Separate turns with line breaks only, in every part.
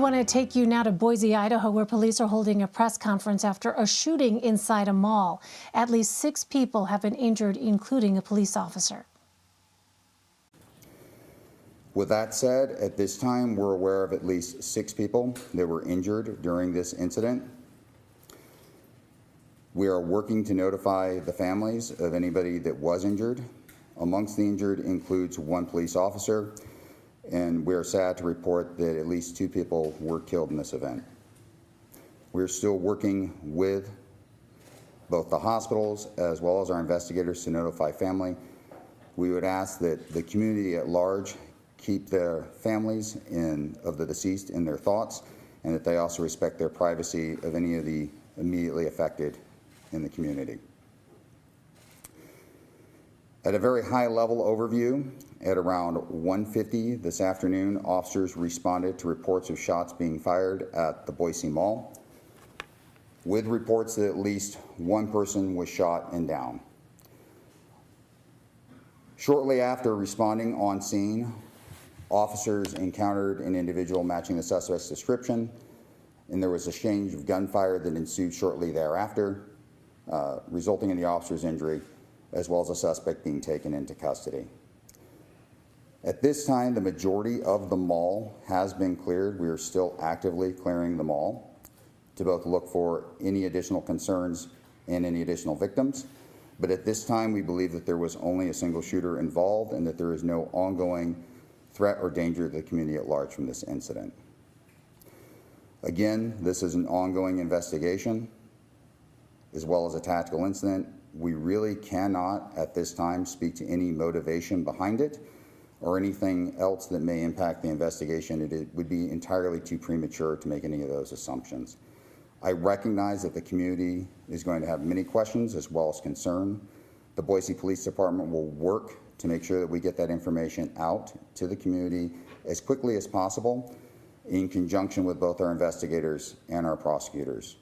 want to take you now to Boise, Idaho, where police are holding a press conference after a shooting inside a mall. At least 6 people have been injured, including a police officer.
With that said, at this time, we're aware of at least 6 people that were injured during this incident. We are working to notify the families of anybody that was injured. Amongst the injured includes 1 police officer, and we are sad to report that at least 2 people were killed in this event. We're still working with both the hospitals as well as our investigators to notify family. We would ask that the community at large keep their families of the deceased in their thoughts, and that they also respect their privacy of any of the immediately affected in the community. At a very high level overview, at around 1:50 this afternoon, officers responded to reports of shots being fired at the Boise Mall, with reports that at least 1 person was shot and down. Shortly after responding on scene, officers encountered an individual matching the suspect's description, and there was a exchange of gunfire that ensued shortly thereafter, resulting in the officer's injury, as well as a suspect being taken into custody. At this time, the majority of the mall has been cleared. We are still actively clearing the mall to both look for any additional concerns and any additional victims. But at this time, we believe that there was only a single shooter involved and that there is no ongoing threat or danger to the community at large from this incident. Again, this is an ongoing investigation as well as a tactical incident. We really cannot at this time speak to any motivation behind it or anything else that may impact the investigation. It would be entirely too premature to make any of those assumptions. I recognize that the community is going to have many questions as well as concern. The Boise Police Department will work to make sure that we get that information out to the community as quickly as possible in conjunction with both our investigators and our prosecutors.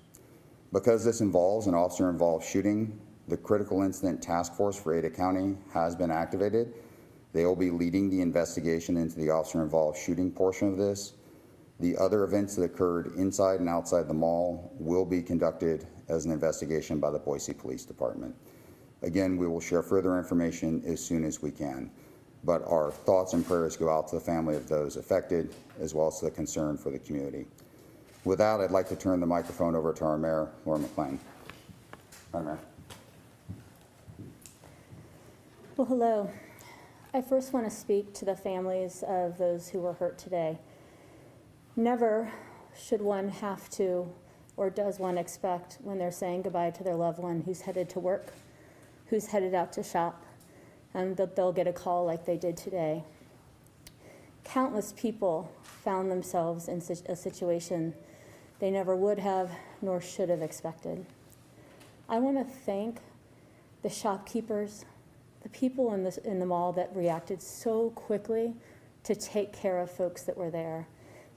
Because this involves an officer-involved shooting, the Critical Incident Task Force for Ada County has been activated. They will be leading the investigation into the officer-involved shooting portion of this. The other events that occurred inside and outside the mall will be conducted as an investigation by the Boise Police Department. Again, we will share further information as soon as we can, but our thoughts and prayers go out to the family of those affected, as well as to the concern for the community. With that, I'd like to turn the microphone over to our Mayor, Laura McClain. Hi, Mayor.
Well, hello. I first want to speak to the families of those who were hurt today. Never should one have to, or does one expect, when they're saying goodbye to their loved one who's headed to work, who's headed out to shop, and that they'll get a call like they did today. Countless people found themselves in a situation they never would have nor should have expected. I want to thank the shopkeepers, the people in the mall that reacted so quickly to take care of folks that were there.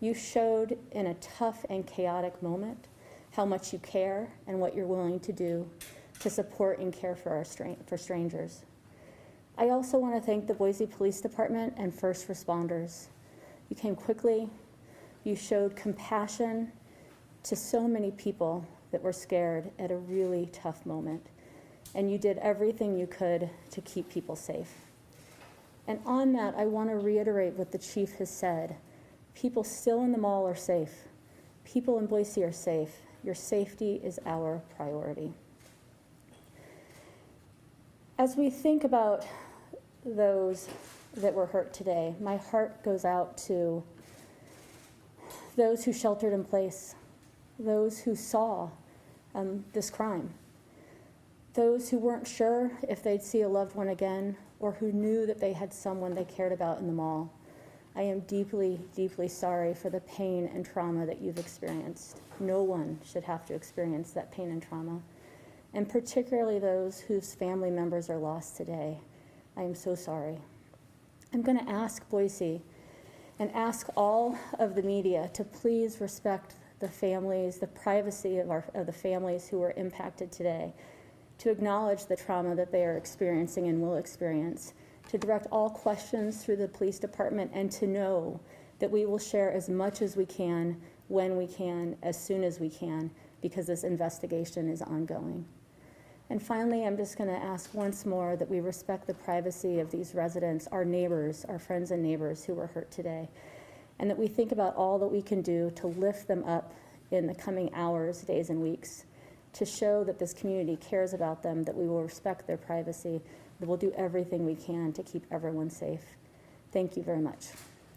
You showed in a tough and chaotic moment how much you care and what you're willing to do to support and care for strangers. I also want to thank the Boise Police Department and first responders. You came quickly, you showed compassion to so many people that were scared at a really tough moment, and you did everything you could to keep people safe. And on that, I want to reiterate what the chief has said. People still in the mall are safe. People in Boise are safe. Your safety is our priority. As we think about those that were hurt today, my heart goes out to those who sheltered in place, those who saw this crime, those who weren't sure if they'd see a loved one again, or who knew that they had someone they cared about in the mall. I am deeply, deeply sorry for the pain and trauma that you've experienced. No one should have to experience that pain and trauma, and particularly those whose family members are lost today. I am so sorry. I'm going to ask Boise and ask all of the media to please respect the families, the privacy of the families who were impacted today, to acknowledge the trauma that they are experiencing and will experience, to direct all questions through the police department, and to know that we will share as much as we can when we can, as soon as we can, because this investigation is ongoing. And finally, I'm just going to ask once more that we respect the privacy of these residents, our neighbors, our friends and neighbors who were hurt today, and that we think about all that we can do to lift them up in the coming hours, days, and weeks, to show that this community cares about them, that we will respect their privacy, that we'll do everything we can to keep everyone safe. Thank you very much.